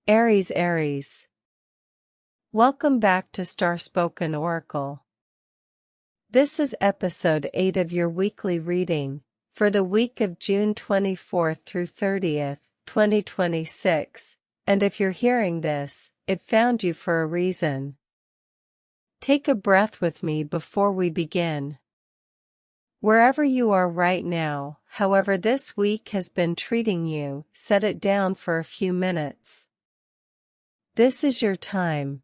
Aries. Welcome back to Starspoken Oracle. This is episode 8 of your weekly reading, for the week of June 24th through 30th, 2026, and if you're hearing this, it found you for a reason. Take a breath with me before we begin. Wherever you are right now, however this week has been treating you, set it down for a few minutes. This is your time.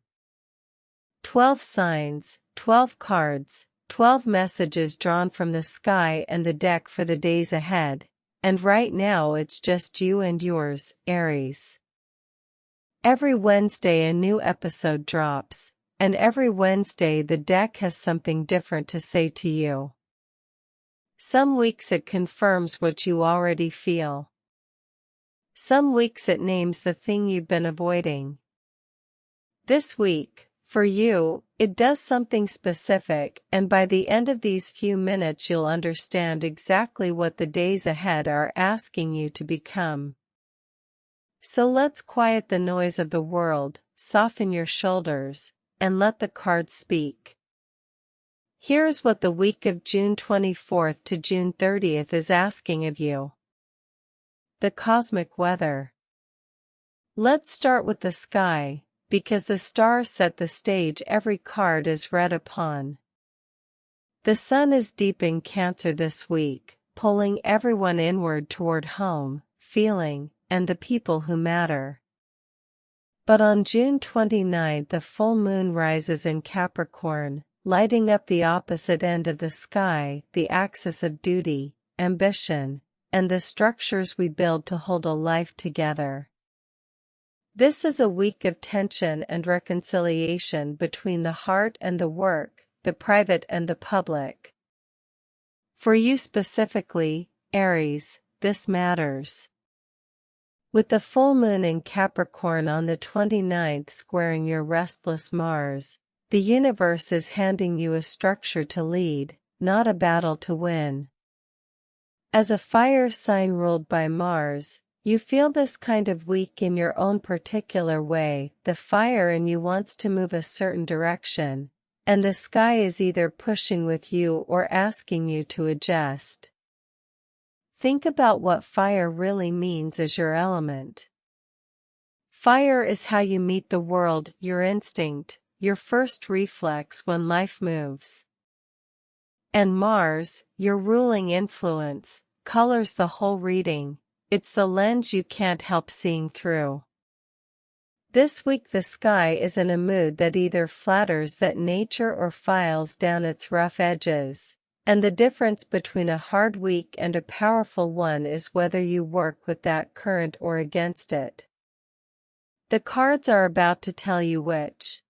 12 signs, 12 cards, 12 messages drawn from the sky and the deck for the days ahead, and right now it's just you and yours, Aries. Every Wednesday a new episode drops, and every Wednesday the deck has something different to say to you. Some weeks it confirms what you already feel. Some weeks it names the thing you've been avoiding. This week, for you, it does something specific, and by the end of these few minutes you'll understand exactly what the days ahead are asking you to become. So let's quiet the noise of the world, soften your shoulders, and let the cards speak. Here's what the week of June 24th to June 30th is asking of you. The cosmic weather. Let's start with the sky, because the stars set the stage every card is read upon. The sun is deep in Cancer this week, pulling everyone inward toward home, feeling, and the people who matter. But on June 29th the full moon rises in Capricorn, lighting up the opposite end of the sky, the axis of duty, ambition, and the structures we build to hold a life together. This is a week of tension and reconciliation between the heart and the work, the private and the public. For you specifically, Aries, this matters. With the full moon in Capricorn on the 29th squaring your restless Mars, the universe is handing you a structure to lead, not a battle to win. As a fire sign ruled by Mars, you feel this kind of week in your own particular way. The fire in you wants to move a certain direction, and the sky is either pushing with you or asking you to adjust. Think about what fire really means as your element. Fire is how you meet the world, your instinct, your first reflex when life moves. And Mars, your ruling influence, colors the whole reading. It's the lens you can't help seeing through. This week the sky is in a mood that either flatters that nature or files down its rough edges, and the difference between a hard week and a powerful one is whether you work with that current or against it. The cards are about to tell you which.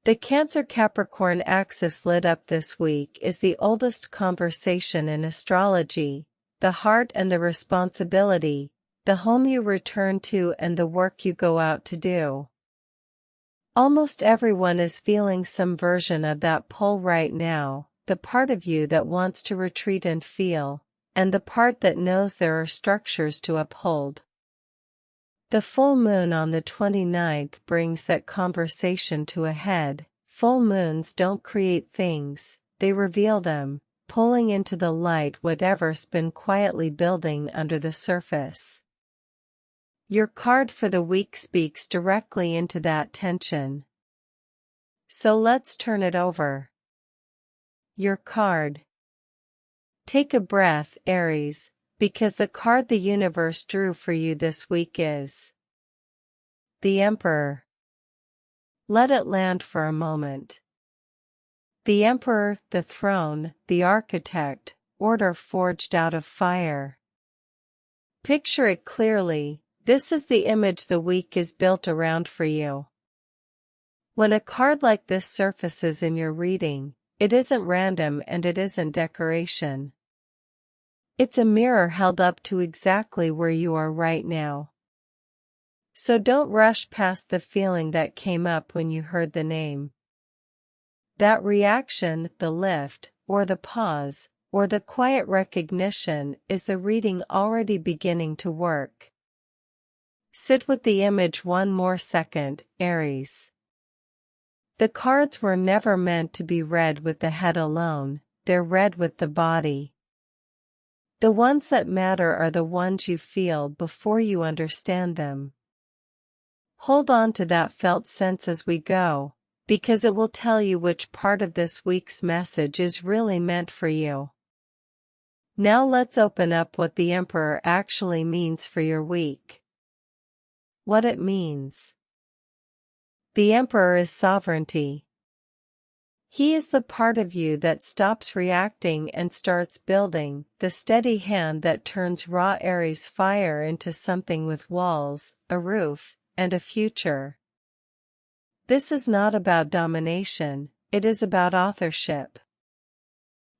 The Cancer-Capricorn axis lit up this week is the oldest conversation in astrology, the heart and the responsibility, the home you return to and the work you go out to do. Almost everyone is feeling some version of that pull right now, the part of you that wants to retreat and feel, and the part that knows there are structures to uphold. The full moon on the 29th brings that conversation to a head. Full moons don't create things, they reveal them, pulling into the light whatever's been quietly building under the surface. Your card for the week speaks directly into that tension. So let's turn it over. Your card. Take a breath, Aries, because the card the universe drew for you this week is the Emperor. Let it land for a moment. The Emperor, the throne, the architect, order forged out of fire. Picture it clearly, this is the image the week is built around for you. When a card like this surfaces in your reading, it isn't random and it isn't decoration. It's a mirror held up to exactly where you are right now. So don't rush past the feeling that came up when you heard the name. That reaction, the lift, or the pause, or the quiet recognition is the reading already beginning to work. Sit with the image one more second, Aries. The cards were never meant to be read with the head alone, they're read with the body. The ones that matter are the ones you feel before you understand them. Hold on to that felt sense as we go, because it will tell you which part of this week's message is really meant for you. Now let's open up what the Emperor actually means for your week. What it means. The Emperor is sovereignty. He is the part of you that stops reacting and starts building, the steady hand that turns raw Aries fire into something with walls, a roof, and a future. This is not about domination, it is about authorship.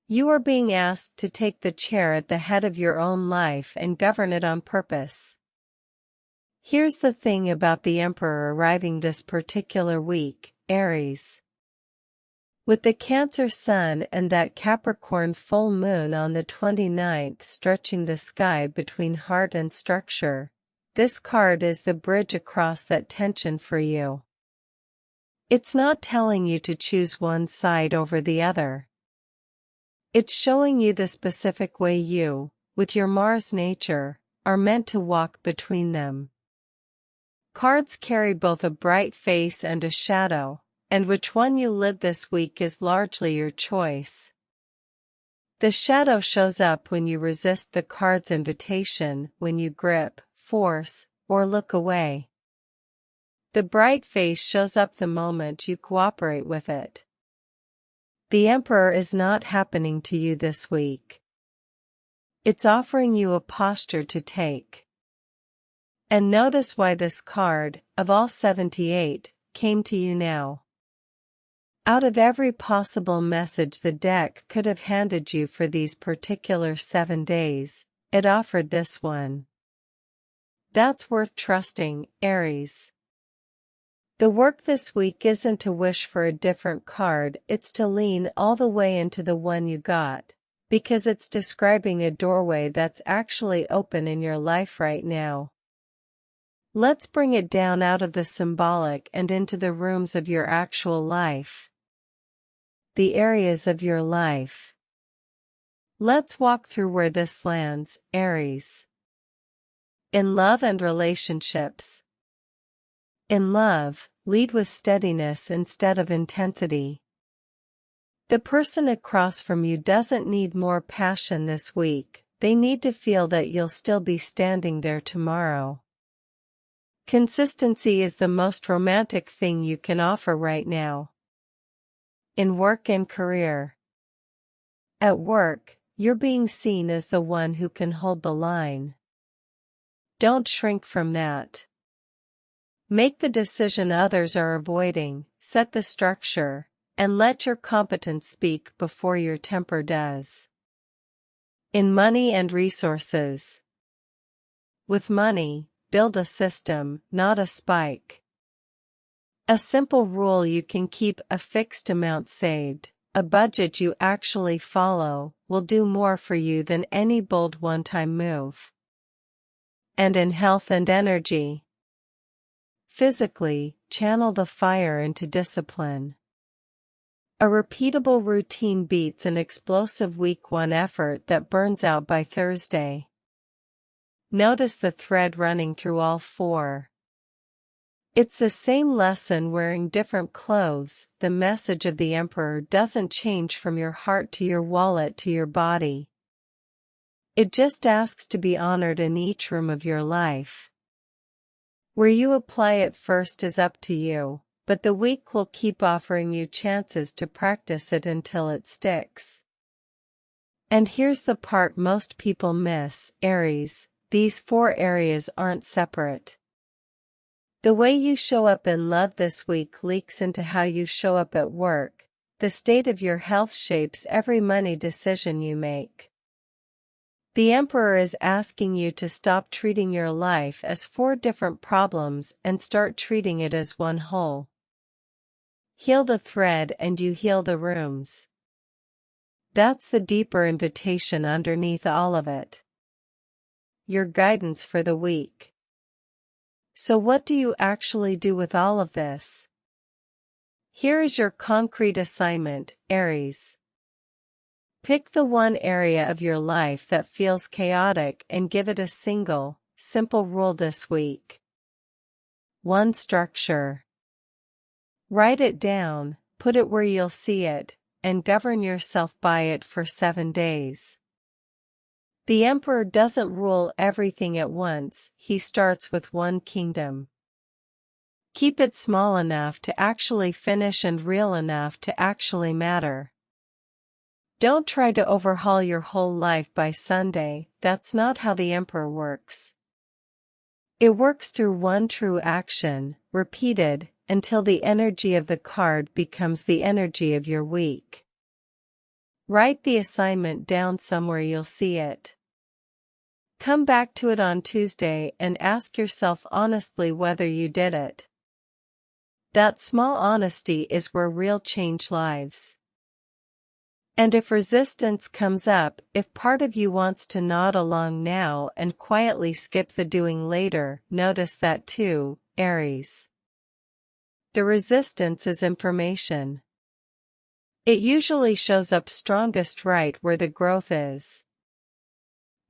You are being asked to take the chair at the head of your own life and govern it on purpose. Here's the thing about the Emperor arriving this particular week, Aries. With the Cancer Sun and that Capricorn full moon on the 29th stretching the sky between heart and structure, this card is the bridge across that tension for you. It's not telling you to choose one side over the other. It's showing you the specific way you, with your Mars nature, are meant to walk between them. Cards carry both a bright face and a shadow, and which one you live this week is largely your choice. The shadow shows up when you resist the card's invitation, when you grip, force, or look away. The bright face shows up the moment you cooperate with it. The Emperor is not happening to you this week. It's offering you a posture to take. And notice why this card, of all 78, came to you now. Out of every possible message the deck could have handed you for these particular 7 days, it offered this one. That's worth trusting, Aries. The work this week isn't to wish for a different card, it's to lean all the way into the one you got, because it's describing a doorway that's actually open in your life right now. Let's bring it down out of the symbolic and into the rooms of your actual life. The areas of your life. Let's walk through where this lands, Aries. In love and relationships. In love, lead with steadiness instead of intensity. The person across from you doesn't need more passion this week, they need to feel that you'll still be standing there tomorrow. Consistency is the most romantic thing you can offer right now. In work and career. At work, you're being seen as the one who can hold the line. Don't shrink from that. Make the decision others are avoiding, set the structure, and let your competence speak before your temper does. In money and resources. With money, build a system, not a spike. A simple rule you can keep, a fixed amount saved, a budget you actually follow, will do more for you than any bold one-time move. And in health and energy. Physically, channel the fire into discipline. A repeatable routine beats an explosive week one effort that burns out by Thursday. Notice the thread running through all 4. It's the same lesson wearing different clothes. The message of the Emperor doesn't change from your heart to your wallet to your body. It just asks to be honored in each room of your life. Where you apply it first is up to you, but the week will keep offering you chances to practice it until it sticks. And here's the part most people miss, Aries. These 4 areas aren't separate. The way you show up in love this week leaks into how you show up at work. The state of your health shapes every money decision you make. The Emperor is asking you to stop treating your life as 4 different problems and start treating it as one whole. Heal the thread and you heal the rooms. That's the deeper invitation underneath all of it. Your guidance for the week. So what do you actually do with all of this? Here is your concrete assignment, Aries. Pick the one area of your life that feels chaotic and give it a single, simple rule this week. 1. Structure. Write it down, put it where you'll see it, and govern yourself by it for 7 days. The emperor doesn't rule everything at once, he starts with one kingdom. Keep it small enough to actually finish and real enough to actually matter. Don't try to overhaul your whole life by Sunday, that's not how the emperor works. It works through one true action, repeated, until the energy of the card becomes the energy of your week. Write the assignment down somewhere you'll see it. Come back to it on Tuesday and ask yourself honestly whether you did it. That small honesty is where real change lives. And if resistance comes up, if part of you wants to nod along now and quietly skip the doing later, notice that too, Aries. The resistance is information. It usually shows up strongest right where the growth is.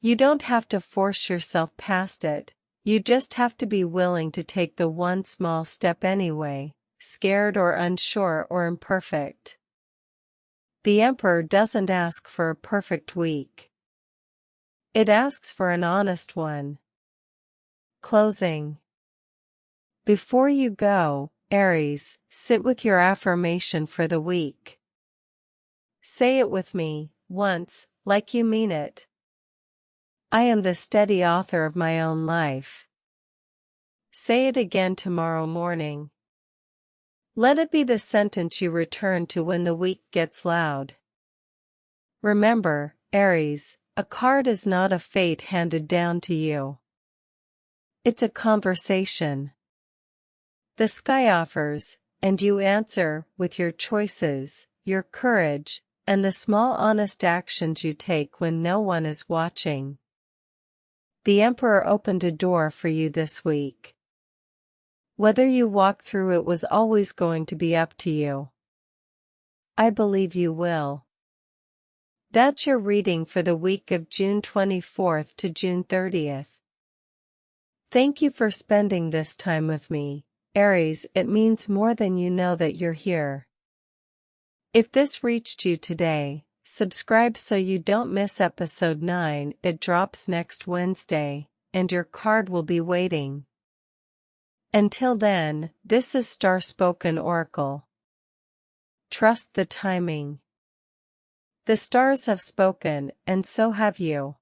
You don't have to force yourself past it, you just have to be willing to take the one small step anyway, scared or unsure or imperfect. The emperor doesn't ask for a perfect week. It asks for an honest one. Closing. Before you go, Aries, sit with your affirmation for the week. Say it with me, once, like you mean it. I am the steady author of my own life. Say it again tomorrow morning. Let it be the sentence you return to when the week gets loud. Remember, Aries, a card is not a fate handed down to you. It's a conversation. The sky offers, and you answer with your choices, your courage, and the small honest actions you take when no one is watching. The emperor opened a door for you this week. Whether you walk through it was always going to be up to you. I believe you will. That's your reading for the week of June 24th to June 30th. Thank you for spending this time with me, Aries. It means more than you know that you're here. If this reached you today, subscribe so you don't miss episode 9. It drops next Wednesday, and your card will be waiting. Until then, this is Starspoken Oracle. Trust the timing. The stars have spoken, and so have you.